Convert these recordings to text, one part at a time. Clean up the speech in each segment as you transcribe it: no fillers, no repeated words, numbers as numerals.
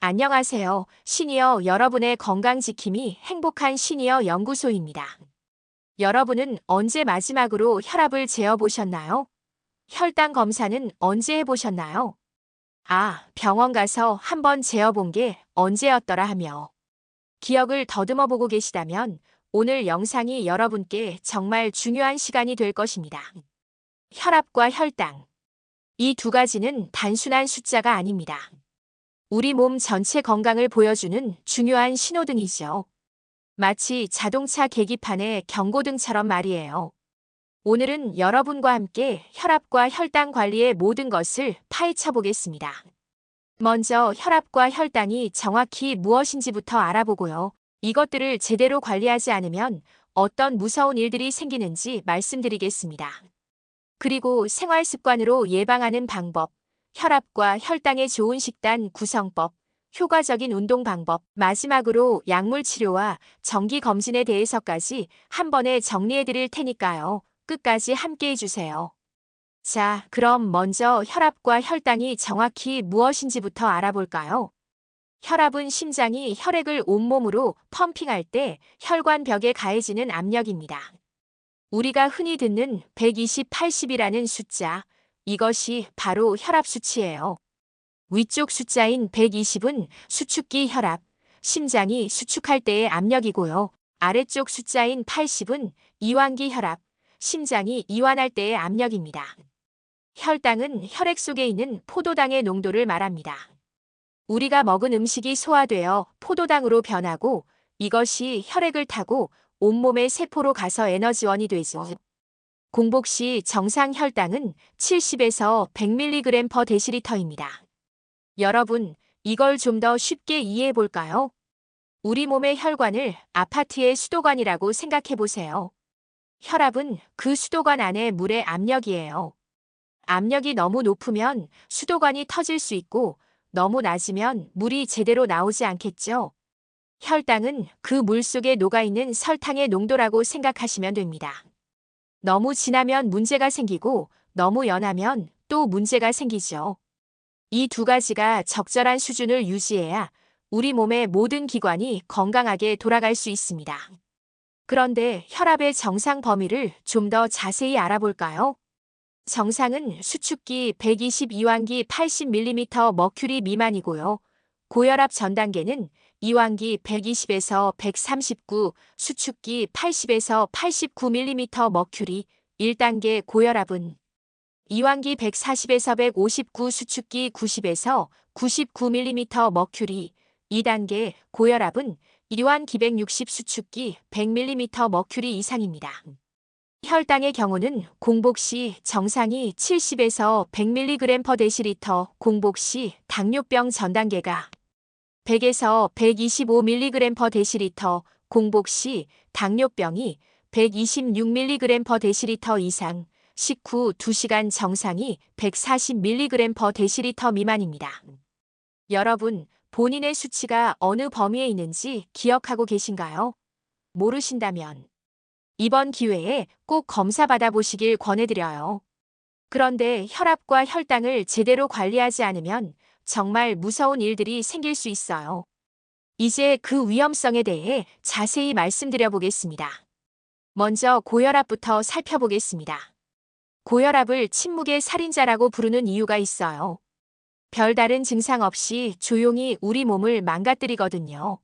안녕하세요. 시니어 여러분의 건강 지킴이 행복한 시니어 연구소입니다. 여러분은 언제 마지막으로 혈압을 재어보셨나요? 혈당 검사는 언제 해보셨나요? 아, 병원 가서 한번 재어본 게 언제였더라 하며 기억을 더듬어 보고 계시다면 오늘 영상이 여러분께 정말 중요한 시간이 될 것입니다. 혈압과 혈당. 이 두 가지는 단순한 숫자가 아닙니다. 우리 몸 전체 건강을 보여주는 중요한 신호등이죠. 마치 자동차 계기판의 경고등처럼 말이에요. 오늘은 여러분과 함께 혈압과 혈당 관리의 모든 것을 파헤쳐 보겠습니다. 먼저 혈압과 혈당이 정확히 무엇인지부터 알아보고요. 이것들을 제대로 관리하지 않으면 어떤 무서운 일들이 생기는지 말씀드리겠습니다. 그리고 생활 습관으로 예방하는 방법, 혈압과 혈당에 좋은 식단 구성법, 효과적인 운동 방법, 마지막으로 약물 치료와 정기 검진에 대해서까지 한 번에 정리해 드릴 테니까요. 끝까지 함께 해주세요. 자, 그럼 먼저 혈압과 혈당이 정확히 무엇인지부터 알아볼까요? 혈압은 심장이 혈액을 온몸으로 펌핑할 때 혈관 벽에 가해지는 압력입니다. 우리가 흔히 듣는 120, 80이라는 숫자, 이것이 바로 혈압 수치예요. 위쪽 숫자인 120은 수축기 혈압, 심장이 수축할 때의 압력이고요. 아래쪽 숫자인 80은 이완기 혈압, 심장이 이완할 때의 압력입니다. 혈당은 혈액 속에 있는 포도당의 농도를 말합니다. 우리가 먹은 음식이 소화되어 포도당으로 변하고 이것이 혈액을 타고 온몸의 세포로 가서 에너지원이 되죠. 공복 시 정상 혈당은 70에서 100mg/dl입니다. 여러분, 이걸 좀 더 쉽게 이해해 볼까요? 우리 몸의 혈관을 아파트의 수도관이라고 생각해 보세요. 혈압은 그 수도관 안의 물의 압력이에요. 압력이 너무 높으면 수도관이 터질 수 있고 너무 낮으면 물이 제대로 나오지 않겠죠? 혈당은 그 물 속에 녹아있는 설탕의 농도라고 생각하시면 됩니다. 너무 진하면 문제가 생기고 너무 연하면 또 문제가 생기죠. 이 두 가지가 적절한 수준을 유지해야 우리 몸의 모든 기관이 건강하게 돌아갈 수 있습니다. 그런데 혈압의 정상 범위를 좀 더 자세히 알아볼까요? 정상은 수축기 120, 이완기 80mm 머큐리 미만이고요. 고혈압 전 단계는 이완기 120에서 139, 수축기 80에서 89mm 머큐리, 1단계 고혈압은 이완기 140에서 159, 수축기 90에서 99mm 머큐리, 2단계 고혈압은 이완 기백60 수축기 100mm 머큐리 이상입니다. 혈당의 경우는 공복 시 정상이 70에서 100mg/dl, 공복 시 당뇨병 전 단계가 100에서 125mg/dl, 공복 시 당뇨병이 126mg/dl 이상, 식후 2시간 정상이 140mg/dl 미만입니다. 여러분, 본인의 수치가 어느 범위에 있는지 기억하고 계신가요? 모르신다면 이번 기회에 꼭 검사 받아보시길 권해드려요. 그런데 혈압과 혈당을 제대로 관리하지 않으면 정말 무서운 일들이 생길 수 있어요. 이제 그 위험성에 대해 자세히 말씀드려 보겠습니다. 먼저 고혈압부터 살펴보겠습니다. 고혈압을 침묵의 살인자라고 부르는 이유가 있어요. 별다른 증상 없이 조용히 우리 몸을 망가뜨리거든요.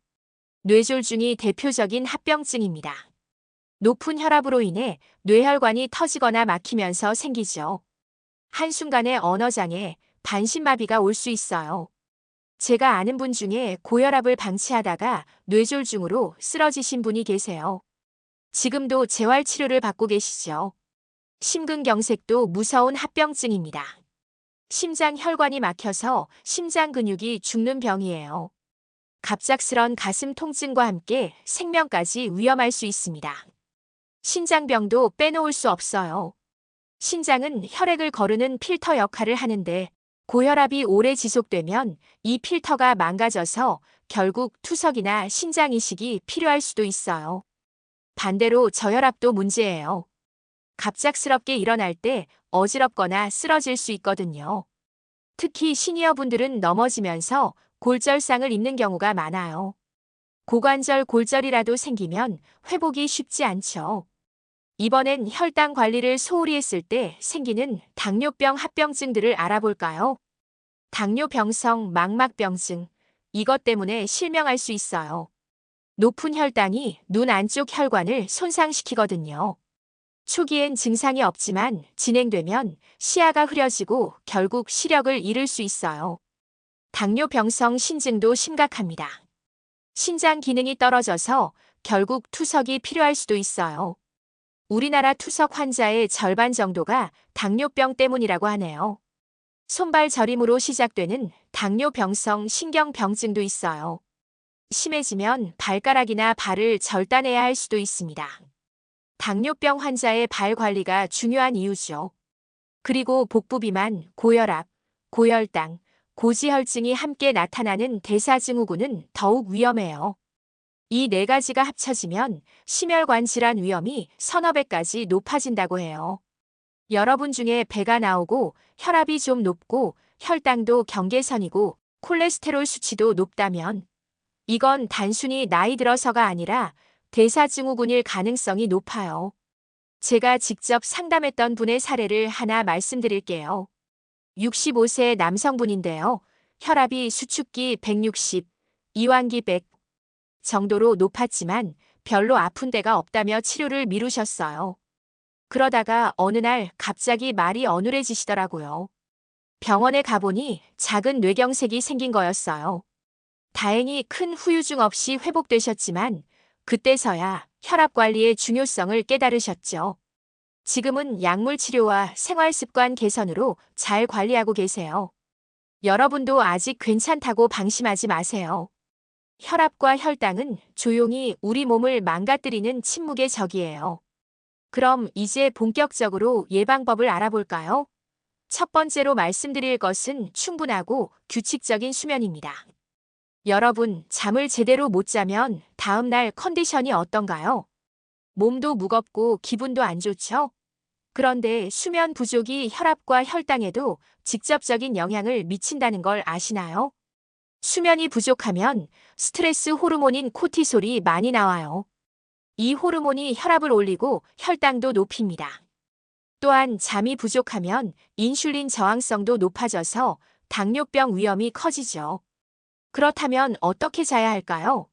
뇌졸중이 대표적인 합병증입니다. 높은 혈압으로 인해 뇌혈관이 터지거나 막히면서 생기죠. 한순간에 언어장애, 반신마비가 올 수 있어요. 제가 아는 분 중에 고혈압을 방치하다가 뇌졸중으로 쓰러지신 분이 계세요. 지금도 재활치료를 받고 계시죠. 심근경색도 무서운 합병증입니다. 심장 혈관이 막혀서 심장 근육이 죽는 병이에요. 갑작스런 가슴 통증과 함께 생명까지 위험할 수 있습니다. 신장병도 빼놓을 수 없어요. 신장은 혈액을 거르는 필터 역할을 하는데 고혈압이 오래 지속되면 이 필터가 망가져서 결국 투석이나 신장 이식이 필요할 수도 있어요. 반대로 저혈압도 문제예요. 갑작스럽게 일어날 때 어지럽거나 쓰러질 수 있거든요. 특히 시니어분들은 넘어지면서 골절상을 입는 경우가 많아요. 고관절 골절이라도 생기면 회복이 쉽지 않죠. 이번엔 혈당 관리를 소홀히 했을 때 생기는 당뇨병 합병증들을 알아볼까요? 당뇨병성 망막병증. 이것 때문에 실명할 수 있어요. 높은 혈당이 눈 안쪽 혈관을 손상시키거든요. 초기엔 증상이 없지만 진행되면 시야가 흐려지고 결국 시력을 잃을 수 있어요. 당뇨병성 신증도 심각합니다. 신장 기능이 떨어져서 결국 투석이 필요할 수도 있어요. 우리나라 투석 환자의 절반 정도가 당뇨병 때문이라고 하네요. 손발 저림으로 시작되는 당뇨병성 신경병증도 있어요. 심해지면 발가락이나 발을 절단해야 할 수도 있습니다. 당뇨병 환자의 발 관리가 중요한 이유죠. 그리고 복부 비만, 고혈압, 고혈당, 고지혈증이 함께 나타나는 대사증후군은 더욱 위험해요. 이 네 가지가 합쳐지면 심혈관 질환 위험이 서너 배까지 높아진다고 해요. 여러분 중에 배가 나오고 혈압이 좀 높고 혈당도 경계선이고 콜레스테롤 수치도 높다면 이건 단순히 나이 들어서가 아니라 대사증후군일 가능성이 높아요. 제가 직접 상담했던 분의 사례를 하나 말씀드릴게요. 65세 남성분인데요. 혈압이 수축기 160, 이완기 100 정도로 높았지만 별로 아픈 데가 없다며 치료를 미루셨어요. 그러다가 어느 날 갑자기 말이 어눌해지시더라고요. 병원에 가보니 작은 뇌경색이 생긴 거였어요. 다행히 큰 후유증 없이 회복되셨지만 그때서야 혈압 관리의 중요성을 깨달으셨죠. 지금은 약물 치료와 생활 습관 개선으로 잘 관리하고 계세요. 여러분도 아직 괜찮다고 방심하지 마세요. 혈압과 혈당은 조용히 우리 몸을 망가뜨리는 침묵의 적이에요. 그럼 이제 본격적으로 예방법을 알아볼까요? 첫 번째로 말씀드릴 것은 충분하고 규칙적인 수면입니다. 여러분, 잠을 제대로 못 자면 다음날 컨디션이 어떤가요? 몸도 무겁고 기분도 안 좋죠? 그런데 수면 부족이 혈압과 혈당에도 직접적인 영향을 미친다는 걸 아시나요? 수면이 부족하면 스트레스 호르몬인 코티솔이 많이 나와요. 이 호르몬이 혈압을 올리고 혈당도 높입니다. 또한 잠이 부족하면 인슐린 저항성도 높아져서 당뇨병 위험이 커지죠. 그렇다면 어떻게 자야 할까요?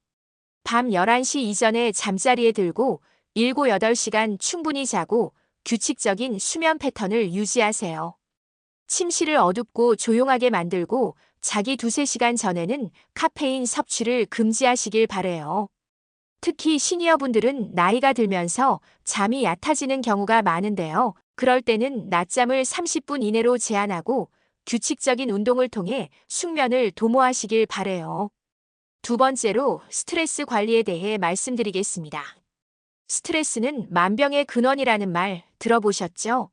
밤 11시 이전에 잠자리에 들고 7, 8시간 충분히 자고 규칙적인 수면 패턴을 유지하세요. 침실을 어둡고 조용하게 만들고 자기 2, 3시간 전에는 카페인 섭취를 금지하시길 바래요. 특히 시니어분들은 나이가 들면서 잠이 얕아지는 경우가 많은데요. 그럴 때는 낮잠을 30분 이내로 제한하고 규칙적인 운동을 통해 숙면을 도모하시길 바래요. 두 번째로 스트레스 관리에 대해 말씀드리겠습니다. 스트레스는 만병의 근원이라는 말 들어보셨죠?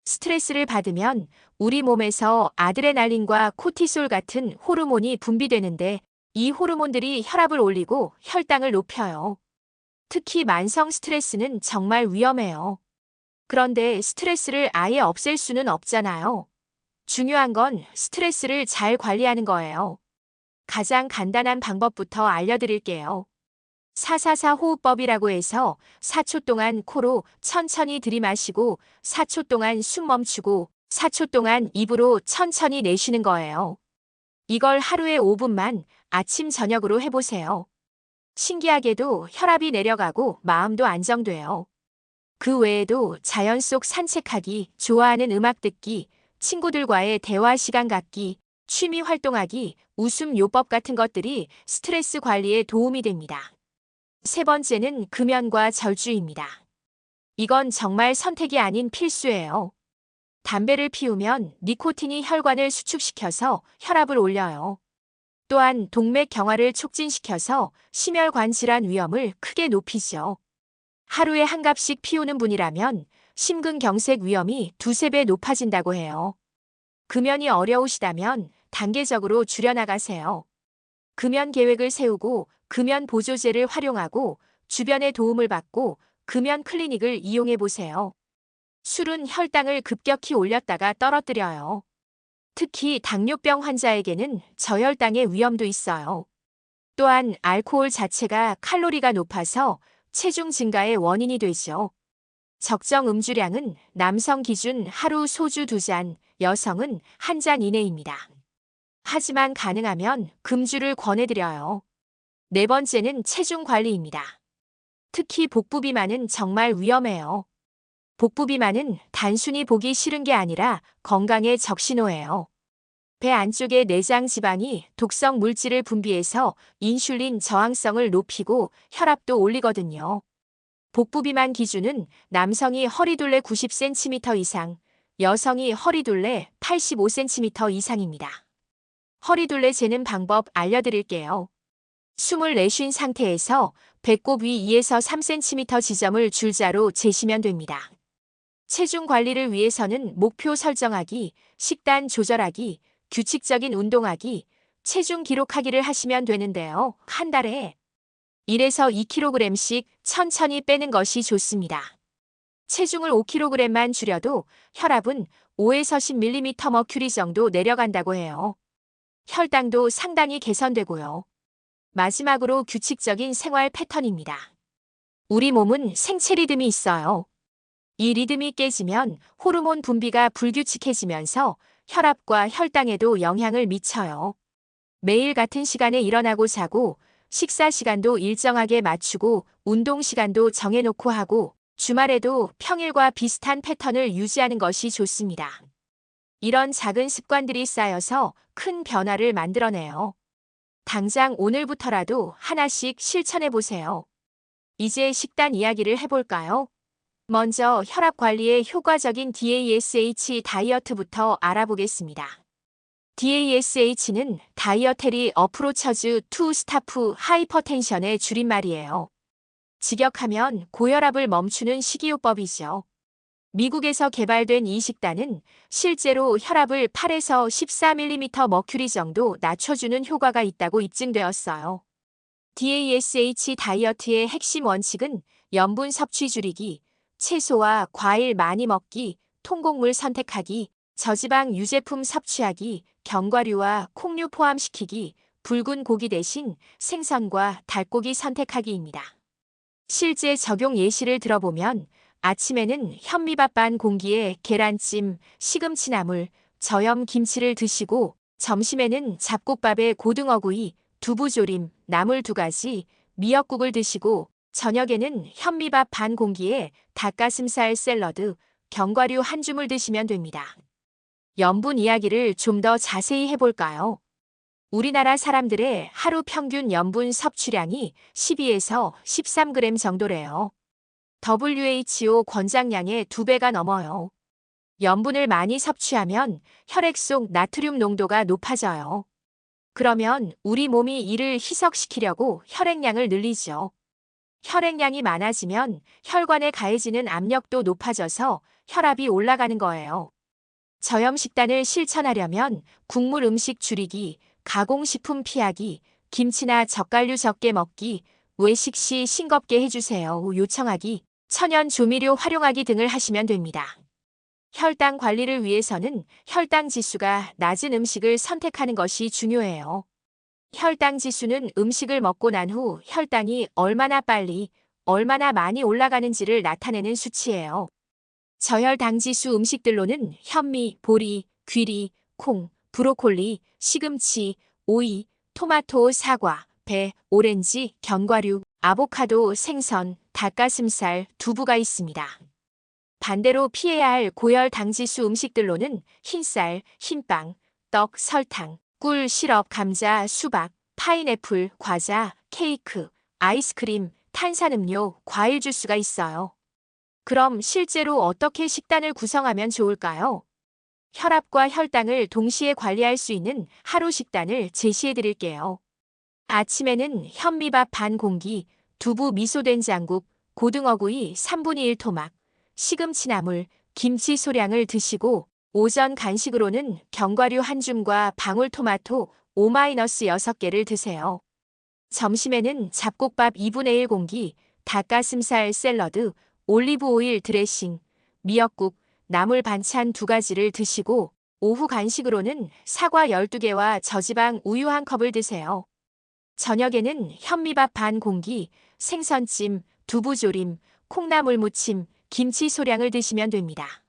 스트레스를 받으면 우리 몸에서 아드레날린과 코티솔 같은 호르몬이 분비되는데 이 호르몬들이 혈압을 올리고 혈당을 높여요. 특히 만성 스트레스는 정말 위험해요. 그런데 스트레스를 아예 없앨 수는 없잖아요. 중요한 건 스트레스를 잘 관리하는 거예요. 가장 간단한 방법부터 알려드릴게요. 444 호흡법이라고 해서 4초 동안 코로 천천히 들이마시고 4초 동안 숨 멈추고 4초 동안 입으로 천천히 내쉬는 거예요. 이걸 하루에 5분만 아침 저녁으로 해보세요. 신기하게도 혈압이 내려가고 마음도 안정돼요. 그 외에도 자연 속 산책하기, 좋아하는 음악 듣기, 친구들과의 대화 시간 갖기, 취미 활동하기, 웃음 요법 같은 것들이 스트레스 관리에 도움이 됩니다. 세 번째는 금연과 절주입니다. 이건 정말 선택이 아닌 필수예요. 담배를 피우면 니코틴이 혈관을 수축시켜서 혈압을 올려요. 또한 동맥 경화를 촉진시켜서 심혈관 질환 위험을 크게 높이죠. 하루에 한 갑씩 피우는 분이라면 심근경색 위험이 2, 3배 높아진다고 해요. 금연이 어려우시다면 단계적으로 줄여나가세요. 금연 계획을 세우고 금연 보조제를 활용하고 주변의 도움을 받고 금연 클리닉을 이용해 보세요. 술은 혈당을 급격히 올렸다가 떨어뜨려요. 특히 당뇨병 환자에게는 저혈당의 위험도 있어요. 또한 알코올 자체가 칼로리가 높아서 체중 증가의 원인이 되죠. 적정 음주량은 남성 기준 하루 소주 2잔, 여성은 1잔 이내입니다. 하지만 가능하면 금주를 권해드려요. 네 번째는 체중 관리입니다. 특히 복부 비만은 정말 위험해요. 복부 비만은 단순히 보기 싫은 게 아니라 건강의 적신호예요. 배 안쪽의 내장 지방이 독성 물질을 분비해서 인슐린 저항성을 높이고 혈압도 올리거든요. 복부 비만 기준은 남성이 허리둘레 90cm 이상, 여성이 허리둘레 85cm 이상입니다. 허리둘레 재는 방법 알려드릴게요. 숨을 내쉰 상태에서 배꼽 위 2에서 3cm 지점을 줄자로 재시면 됩니다. 체중 관리를 위해서는 목표 설정하기, 식단 조절하기, 규칙적인 운동하기, 체중 기록하기를 하시면 되는데요. 한 달에 1에서 2kg씩 천천히 빼는 것이 좋습니다. 체중을 5kg만 줄여도 혈압은 5에서 10mm 머큐리 정도 내려간다고 해요. 혈당도 상당히 개선되고요. 마지막으로 규칙적인 생활 패턴입니다. 우리 몸은 생체 리듬이 있어요. 이 리듬이 깨지면 호르몬 분비가 불규칙해지면서 혈압과 혈당에도 영향을 미쳐요. 매일 같은 시간에 일어나고 자고, 식사 시간도 일정하게 맞추고, 운동 시간도 정해놓고 하고, 주말에도 평일과 비슷한 패턴을 유지하는 것이 좋습니다. 이런 작은 습관들이 쌓여서 큰 변화를 만들어내요. 당장 오늘부터라도 하나씩 실천해보세요. 이제 식단 이야기를 해볼까요? 먼저 혈압 관리에 효과적인 DASH 다이어트부터 알아보겠습니다. DASH는 다이어테리 어프로처즈 투 스타프 하이퍼텐션의 줄임말이에요. 직역하면 고혈압을 멈추는 식이요법이죠. 미국에서 개발된 이 식단은 실제로 혈압을 8에서 14mm 머큐리 정도 낮춰주는 효과가 있다고 입증되었어요. DASH 다이어트의 핵심 원칙은 염분 섭취 줄이기, 채소와 과일 많이 먹기, 통곡물 선택하기, 저지방 유제품 섭취하기, 견과류와 콩류 포함시키기, 붉은 고기 대신 생선과 닭고기 선택하기입니다. 실제 적용 예시를 들어보면 아침에는 현미밥 반 공기에 계란찜, 시금치나물, 저염 김치를 드시고 점심에는 잡곡밥에 고등어구이, 두부조림, 나물 2가지, 미역국을 드시고 저녁에는 현미밥 반 공기에 닭가슴살 샐러드, 견과류 1줌을 드시면 됩니다. 염분 이야기를 좀 더 자세히 해볼까요? 우리나라 사람들의 하루 평균 염분 섭취량이 12에서 13g 정도래요. WHO 권장량의 2배가 넘어요. 염분을 많이 섭취하면 혈액 속 나트륨 농도가 높아져요. 그러면 우리 몸이 이를 희석시키려고 혈액량을 늘리죠. 혈액량이 많아지면 혈관에 가해지는 압력도 높아져서 혈압이 올라가는 거예요. 저염 식단을 실천하려면 국물 음식 줄이기, 가공식품 피하기, 김치나 젓갈류 적게 먹기, 외식 시 싱겁게 해주세요 요청하기, 천연 조미료 활용하기 등을 하시면 됩니다. 혈당 관리를 위해서는 혈당 지수가 낮은 음식을 선택하는 것이 중요해요. 혈당 지수는 음식을 먹고 난 후 혈당이 얼마나 빨리, 얼마나 많이 올라가는지를 나타내는 수치예요. 저혈당 지수 음식들로는 현미, 보리, 귀리, 콩, 브로콜리, 시금치, 오이, 토마토, 사과, 배, 오렌지, 견과류, 아보카도, 생선, 닭가슴살, 두부가 있습니다. 반대로 피해야 할 고혈당 지수 음식들로는 흰쌀, 흰빵, 떡, 설탕, 꿀, 시럽, 감자, 수박, 파인애플, 과자, 케이크, 아이스크림, 탄산음료, 과일 주스가 있어요. 그럼 실제로 어떻게 식단을 구성하면 좋을까요? 혈압과 혈당을 동시에 관리할 수 있는 하루 식단을 제시해 드릴게요. 아침에는 현미밥 반 공기, 두부 미소된장국, 고등어구이 3분의 1 토막, 시금치나물, 김치 소량을 드시고 오전 간식으로는 견과류 1줌과 방울토마토 5-6개를 드세요. 점심에는 잡곡밥 2분의 1 공기, 닭가슴살 샐러드, 올리브 오일 드레싱, 미역국, 나물 반찬 2가지를 드시고 오후 간식으로는 사과 12개와 저지방 우유 1컵을 드세요. 저녁에는 현미밥 반 공기, 생선찜, 두부조림, 콩나물 무침, 김치 소량을 드시면 됩니다.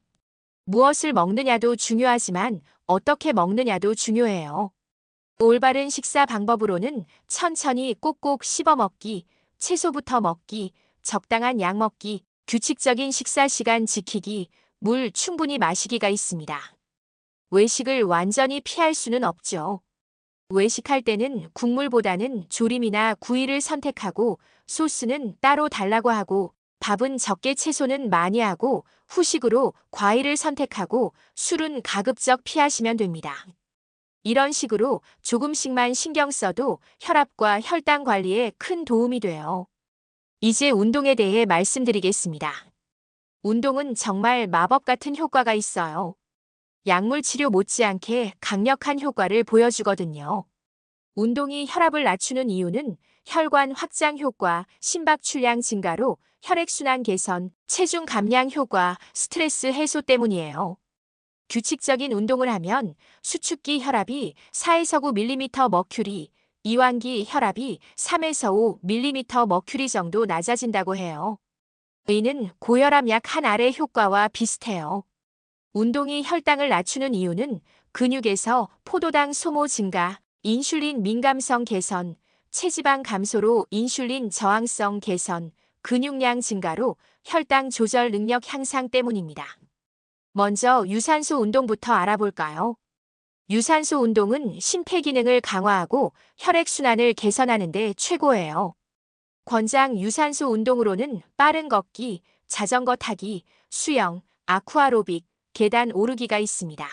무엇을 먹느냐도 중요하지만 어떻게 먹느냐도 중요해요. 올바른 식사 방법으로는 천천히 꼭꼭 씹어 먹기, 채소부터 먹기, 적당한 양 먹기, 규칙적인 식사 시간 지키기, 물 충분히 마시기가 있습니다. 외식을 완전히 피할 수는 없죠. 외식할 때는 국물보다는 조림이나 구이를 선택하고 소스는 따로 달라고 하고 밥은 적게 채소는 많이 하고 후식으로 과일을 선택하고 술은 가급적 피하시면 됩니다. 이런 식으로 조금씩만 신경 써도 혈압과 혈당 관리에 큰 도움이 돼요. 이제 운동에 대해 말씀드리겠습니다. 운동은 정말 마법 같은 효과가 있어요. 약물 치료 못지않게 강력한 효과를 보여주거든요. 운동이 혈압을 낮추는 이유는 혈관 확장 효과, 심박 출량 증가로 혈액순환 개선, 체중 감량 효과, 스트레스 해소 때문이에요. 규칙적인 운동을 하면 수축기 혈압이 4에서 9mm 머큐리, 이완기 혈압이 3에서 5mm 머큐리 정도 낮아진다고 해요. 이는 고혈압 약 한 알의 효과와 비슷해요. 운동이 혈당을 낮추는 이유는 근육에서 포도당 소모 증가, 인슐린 민감성 개선, 체지방 감소로 인슐린 저항성 개선, 근육량 증가로 혈당 조절 능력 향상 때문입니다. 먼저 유산소 운동부터 알아볼까요? 유산소 운동은 심폐기능을 강화하고 혈액순환을 개선하는 데 최고예요. 권장 유산소 운동으로는 빠른 걷기, 자전거 타기, 수영, 아쿠아로빅, 계단 오르기가 있습니다.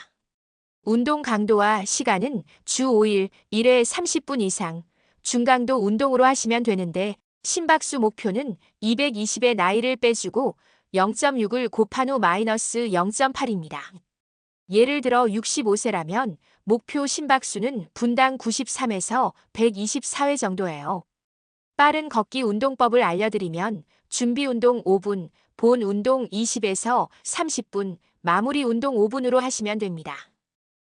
운동 강도와 시간은 주 5일, 1회 30분 이상, 중강도 운동으로 하시면 되는데 심박수 목표는 220의 나이를 빼주고 0.6을 곱한 후 마이너스 0.8입니다. 예를 들어 65세라면 목표 심박수는 분당 93에서 124회 정도예요. 빠른 걷기 운동법을 알려드리면 준비 운동 5분, 본 운동 20에서 30분, 마무리 운동 5분으로 하시면 됩니다.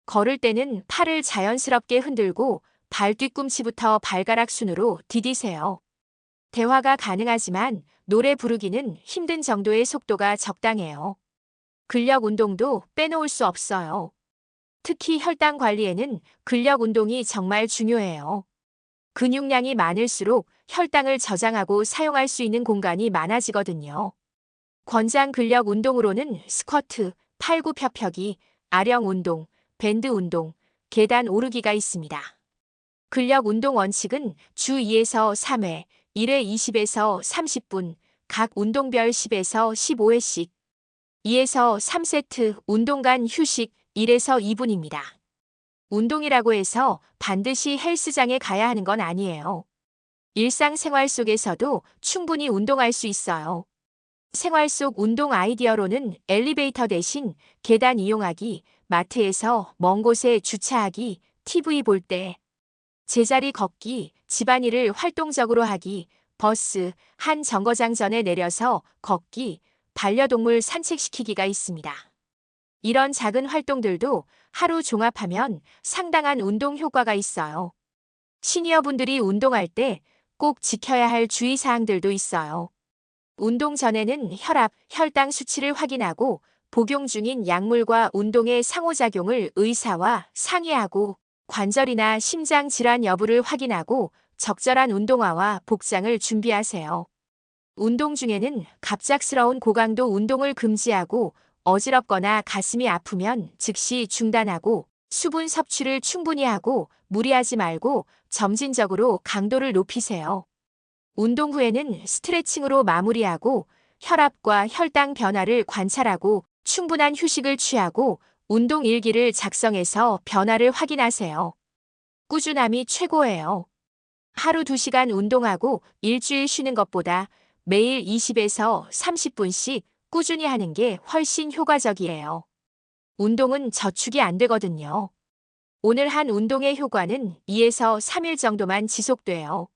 걸을 때는 팔을 자연스럽게 흔들고 발 뒤꿈치부터 발가락 순으로 디디세요. 대화가 가능하지만 노래 부르기는 힘든 정도의 속도가 적당해요. 근력 운동도 빼놓을 수 없어요. 특히 혈당 관리에는 근력 운동이 정말 중요해요. 근육량이 많을수록 혈당을 저장하고 사용할 수 있는 공간이 많아지거든요. 권장 근력 운동으로는 스쿼트, 팔굽혀펴기, 아령 운동, 밴드 운동, 계단 오르기가 있습니다. 근력 운동 원칙은 주 2에서 3회, 1회 20에서 30분, 각 운동별 10에서 15회씩, 2에서 3세트 운동 간 휴식 1에서 2분입니다. 운동이라고 해서 반드시 헬스장에 가야 하는 건 아니에요. 일상생활 속에서도 충분히 운동할 수 있어요. 생활 속 운동 아이디어로는 엘리베이터 대신 계단 이용하기, 마트에서 먼 곳에 주차하기, TV 볼 때, 제자리 걷기, 집안일을 활동적으로 하기, 버스, 한 정거장 전에 내려서 걷기, 반려동물 산책시키기가 있습니다. 이런 작은 활동들도 하루 종합하면 상당한 운동 효과가 있어요. 시니어분들이 운동할 때 꼭 지켜야 할 주의사항들도 있어요. 운동 전에는 혈압, 혈당 수치를 확인하고 복용 중인 약물과 운동의 상호작용을 의사와 상의하고 관절이나 심장 질환 여부를 확인하고 적절한 운동화와 복장을 준비하세요. 운동 중에는 갑작스러운 고강도 운동을 금지하고 어지럽거나 가슴이 아프면 즉시 중단하고 수분 섭취를 충분히 하고 무리하지 말고 점진적으로 강도를 높이세요. 운동 후에는 스트레칭으로 마무리하고 혈압과 혈당 변화를 관찰하고 충분한 휴식을 취하고 운동 일기를 작성해서 변화를 확인하세요. 꾸준함이 최고예요. 하루 2시간 운동하고 일주일 쉬는 것보다 매일 20에서 30분씩 꾸준히 하는 게 훨씬 효과적이에요. 운동은 저축이 안 되거든요. 오늘 한 운동의 효과는 2에서 3일 정도만 지속돼요.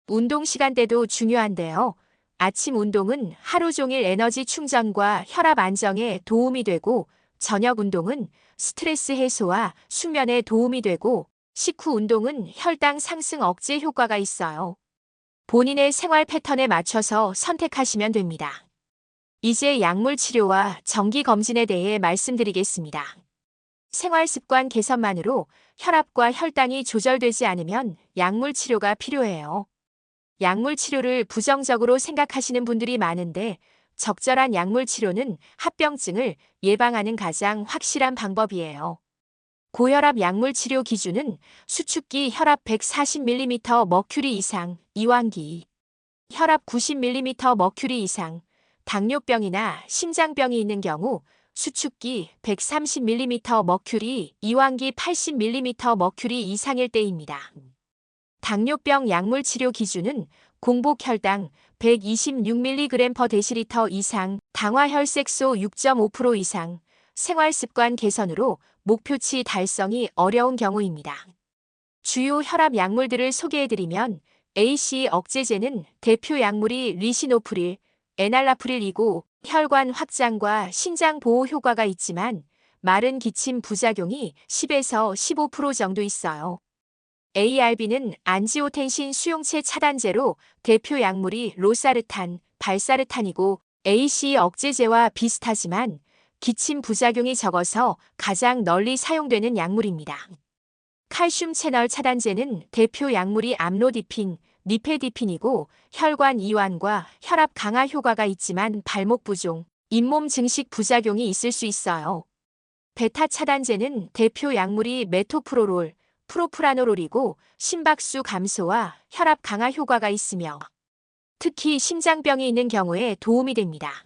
운동 시간대도 중요한데요. 아침 운동은 하루 종일 에너지 충전과 혈압 안정에 도움이 되고 저녁 운동은 스트레스 해소와 수면에 도움이 되고 식후 운동은 혈당 상승 억제 효과가 있어요. 본인의 생활 패턴에 맞춰서 선택하시면 됩니다. 이제 약물 치료와 정기 검진에 대해 말씀드리겠습니다. 생활 습관 개선만으로 혈압과 혈당이 조절되지 않으면 약물 치료가 필요해요. 약물 치료를 부정적으로 생각하시는 분들이 많은데 적절한 약물 치료는 합병증을 예방하는 가장 확실한 방법이에요. 고혈압 약물 치료 기준은 수축기 혈압 140mm 머큐리 이상, 이완기, 혈압 90mm 머큐리 이상, 당뇨병이나 심장병이 있는 경우 수축기 130mm 머큐리, 이완기 80mm 머큐리 이상일 때입니다. 당뇨병 약물 치료 기준은 공복 혈당 126mg/dL 이상, 당화 혈색소 6.5% 이상, 생활 습관 개선으로 목표치 달성이 어려운 경우입니다. 주요 혈압 약물들을 소개해드리면 AC 억제제는 대표 약물이 리시노프릴, 에날라프릴이고 혈관 확장과 신장 보호 효과가 있지만 마른 기침 부작용이 10에서 15% 정도 있어요. ARB는 안지오텐신 수용체 차단제로 대표 약물이 로사르탄, 발사르탄이고 AC 억제제와 비슷하지만 기침 부작용이 적어서 가장 널리 사용되는 약물입니다. 칼슘 채널 차단제는 대표 약물이 암로디핀, 니페디핀이고 혈관 이완과 혈압 강화 효과가 있지만 발목 부종, 잇몸 증식 부작용이 있을 수 있어요. 베타 차단제는 대표 약물이 메토프로롤, 프로프라노롤이고 심박수 감소와 혈압 강화 효과가 있으며 특히 심장병이 있는 경우에 도움이 됩니다.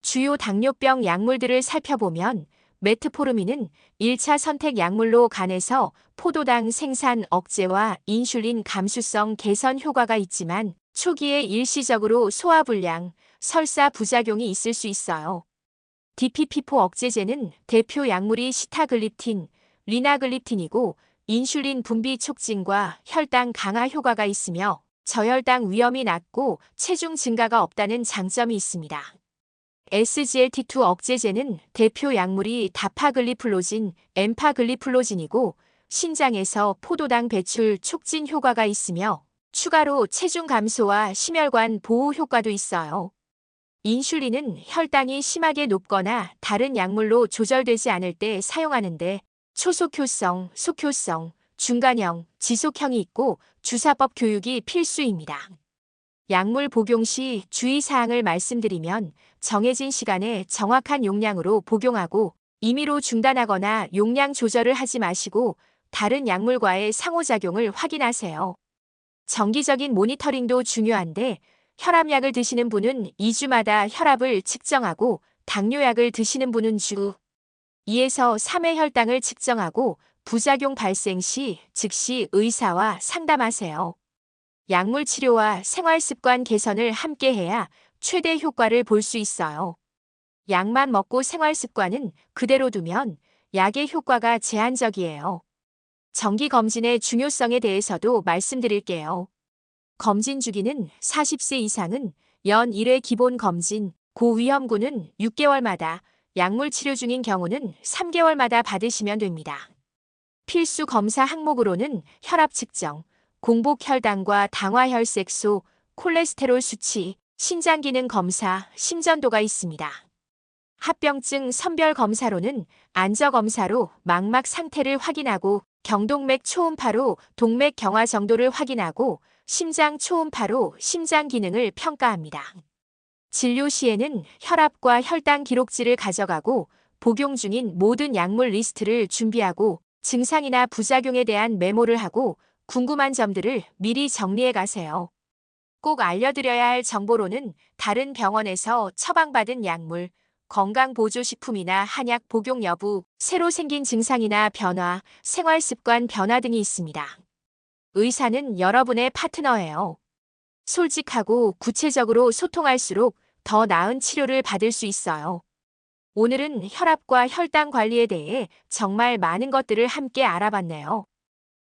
주요 당뇨병 약물들을 살펴보면 메트포르민은 1차 선택 약물로 간에서 포도당 생산 억제와 인슐린 감수성 개선 효과가 있지만 초기에 일시적으로 소화불량, 설사 부작용이 있을 수 있어요. DPP4 억제제는 대표 약물이 시타글립틴, 리나글립틴이고 인슐린 분비 촉진과 혈당 강화 효과가 있으며 저혈당 위험이 낮고 체중 증가가 없다는 장점이 있습니다. SGLT2 억제제는 대표 약물이 다파글리플로진, 엠파글리플로진이고 신장에서 포도당 배출 촉진 효과가 있으며 추가로 체중 감소와 심혈관 보호 효과도 있어요. 인슐린은 혈당이 심하게 높거나 다른 약물로 조절되지 않을 때 사용하는데 초속효성, 속효성, 중간형, 지속형이 있고 주사법 교육이 필수입니다. 약물 복용 시 주의사항을 말씀드리면 정해진 시간에 정확한 용량으로 복용하고 임의로 중단하거나 용량 조절을 하지 마시고 다른 약물과의 상호작용을 확인하세요. 정기적인 모니터링도 중요한데 혈압약을 드시는 분은 2주마다 혈압을 측정하고 당뇨약을 드시는 분은 주 2에서 3회 혈당을 측정하고 부작용 발생 시 즉시 의사와 상담하세요. 약물 치료와 생활 습관 개선을 함께 해야 최대 효과를 볼 수 있어요. 약만 먹고 생활 습관은 그대로 두면 약의 효과가 제한적이에요. 정기 검진의 중요성에 대해서도 말씀드릴게요. 검진 주기는 40세 이상은 연 1회 기본 검진, 고위험군은 6개월마다, 약물 치료 중인 경우는 3개월마다 받으시면 됩니다. 필수 검사 항목으로는 혈압 측정, 공복 혈당과 당화 혈색소, 콜레스테롤 수치, 신장 기능 검사, 심전도가 있습니다. 합병증 선별 검사로는 안저 검사로 망막 상태를 확인하고 경동맥 초음파로 동맥 경화 정도를 확인하고 심장 초음파로 심장 기능을 평가합니다. 진료 시에는 혈압과 혈당 기록지를 가져가고 복용 중인 모든 약물 리스트를 준비하고 증상이나 부작용에 대한 메모를 하고 궁금한 점들을 미리 정리해 가세요. 꼭 알려드려야 할 정보로는 다른 병원에서 처방받은 약물, 건강보조식품이나 한약 복용 여부, 새로 생긴 증상이나 변화, 생활습관 변화 등이 있습니다. 의사는 여러분의 파트너예요. 솔직하고 구체적으로 소통할수록 더 나은 치료를 받을 수 있어요. 오늘은 혈압과 혈당 관리에 대해 정말 많은 것들을 함께 알아봤네요.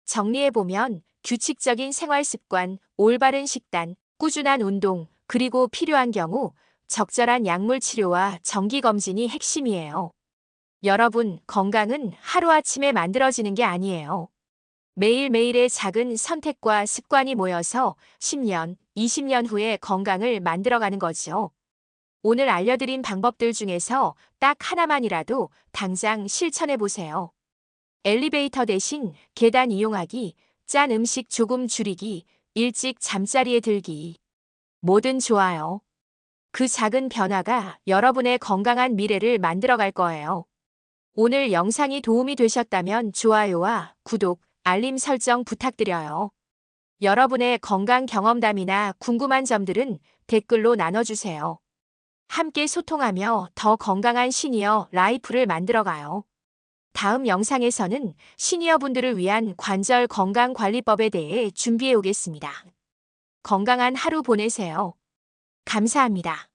정리해보면 규칙적인 생활 습관, 올바른 식단, 꾸준한 운동, 그리고 필요한 경우 적절한 약물 치료와 정기 검진이 핵심이에요. 여러분, 건강은 하루아침에 만들어지는 게 아니에요. 매일매일의 작은 선택과 습관이 모여서 10년, 20년 후에 건강을 만들어가는 거죠. 오늘 알려드린 방법들 중에서 딱 하나만이라도 당장 실천해 보세요. 엘리베이터 대신 계단 이용하기, 짠 음식 조금 줄이기, 일찍 잠자리에 들기. 뭐든 좋아요. 그 작은 변화가 여러분의 건강한 미래를 만들어갈 거예요. 오늘 영상이 도움이 되셨다면 좋아요와 구독, 알림 설정 부탁드려요. 여러분의 건강 경험담이나 궁금한 점들은 댓글로 나눠주세요. 함께 소통하며 더 건강한 시니어 라이프를 만들어가요. 다음 영상에서는 시니어분들을 위한 관절 건강관리법에 대해 준비해 오겠습니다. 건강한 하루 보내세요. 감사합니다.